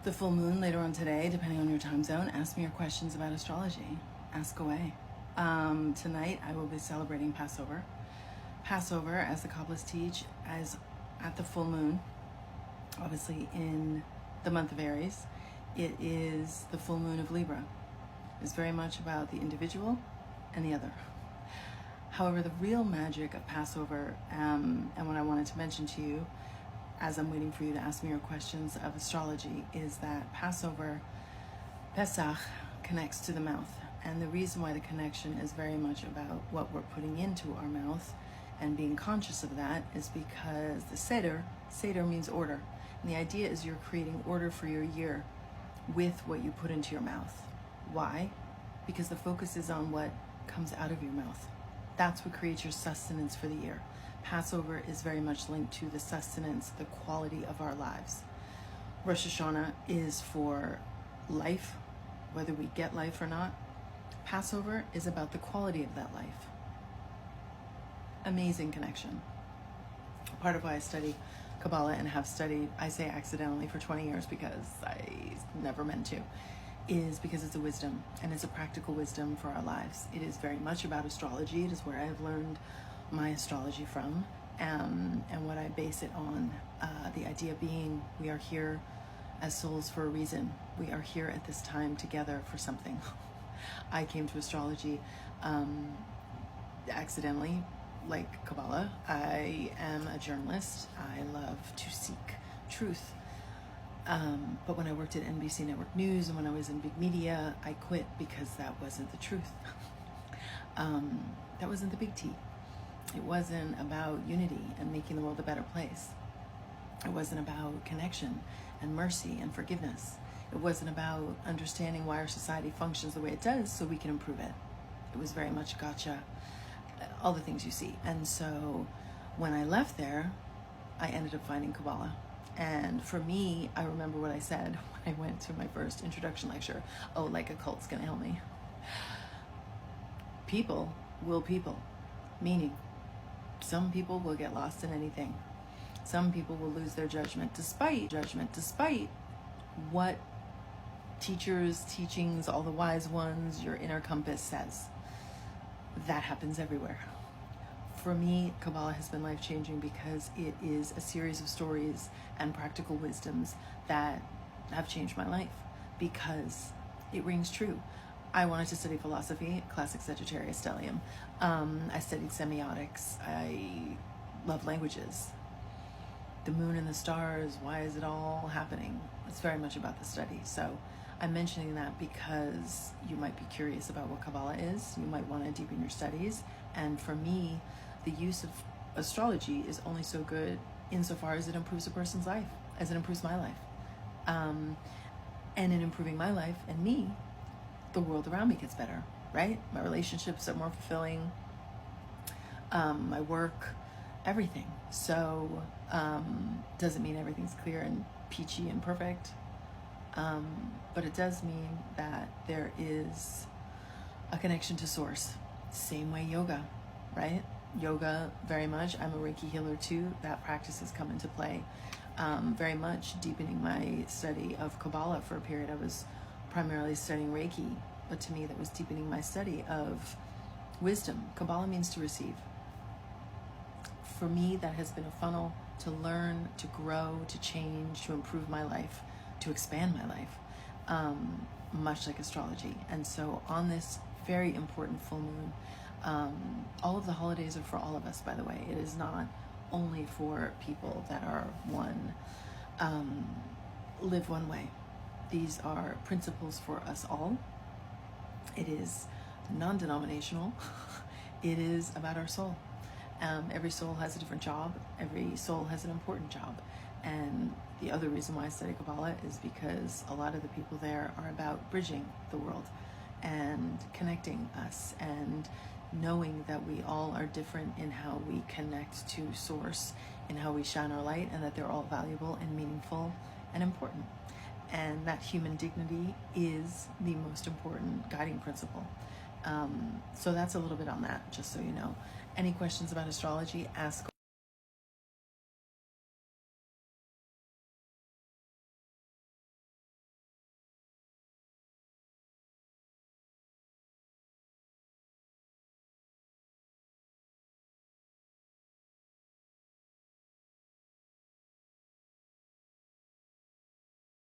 the full moon later on today, depending on your time zone. Ask me your questions about astrology. Ask away. Tonight I will be celebrating Passover. Passover, as the Kabbalists teach, as at the full moon, obviously in the month of Aries. It is the full moon of Libra. It's very much about the individual and the other. However, the real magic of Passover, and what I wanted to mention to you as I'm waiting for you to ask me your questions of astrology, is that Passover, Pesach, connects to the mouth. And the reason why the connection is very much about what we're putting into our mouth and being conscious of that is because the seder means order. And the idea is you're creating order for your year with what you put into your mouth. Why? Because the focus is on what comes out of your mouth. That's what creates your sustenance for the year. Passover is very much linked to the sustenance, the quality of our lives. Rosh Hashanah is for life, whether we get life or not. Passover is about the quality of that life. Amazing connection. Part of why I study Kabbalah and have studied, I say accidentally, for 20 years because I never meant to, is because it's a wisdom, and it's a practical wisdom for our lives. It is very much about astrology. It is where I have learned my astrology from, and what I base it on. The idea being we are here as souls for a reason. We are here at this time together for something. I came to astrology accidentally, like Kabbalah. I am a journalist. I love to seek truth. But when I worked at NBC Network News and when I was in big media, I quit because that wasn't the truth. That wasn't the big T. It wasn't about unity and making the world a better place. It wasn't about connection and mercy and forgiveness. It wasn't about understanding why our society functions the way it does so we can improve it. It was very much gotcha, all the things you see. And so when I left there, I ended up finding Kabbalah. And for me, I remember what I said when I went to my first introduction lecture. Oh, like a cult's gonna help me. People will people. Meaning, some people will get lost in anything. Some people will lose their judgment despite what teachers, teachings, all the wise ones, your inner compass says. That happens everywhere. For me, Kabbalah has been life-changing because it is a series of stories and practical wisdoms that have changed my life because it rings true. I wanted to study philosophy, classic Sagittarius stellium. I studied semiotics. I love languages. The moon and the stars, why is it all happening? It's very much about the study. So I'm mentioning that because you might be curious about what Kabbalah is. You might want to deepen your studies. And for me, the use of astrology is only so good insofar as it improves a person's life, as it improves my life. And in improving my life and me, the world around me gets better, right? My relationships are more fulfilling, my work, everything. So doesn't mean everything's clear and peachy and perfect, but it does mean that there is a connection to source. Same way yoga, right? Yoga, very much. I'm a Reiki healer too. That practice has come into play. Very much deepening my study of Kabbalah for a period. I was primarily studying Reiki, but to me that was deepening my study of wisdom. Kabbalah means to receive. For me, that has been a funnel to learn, to grow, to change, to improve my life, to expand my life, much like astrology. And so on this very important full moon, all of the holidays are for all of us, by the way. It is not only for people that are one, live one way. These are principles for us all. It is non-denominational. It is about our soul. Every soul has a different job. Every soul has an important job. And the other reason why I study Kabbalah is because a lot of the people there are about bridging the world and connecting us and knowing that we all are different in how we connect to source, in how we shine our light, and that they're all valuable and meaningful and important. And that human dignity is the most important guiding principle. So that's a little bit on that, just so you know. Any questions about astrology, ask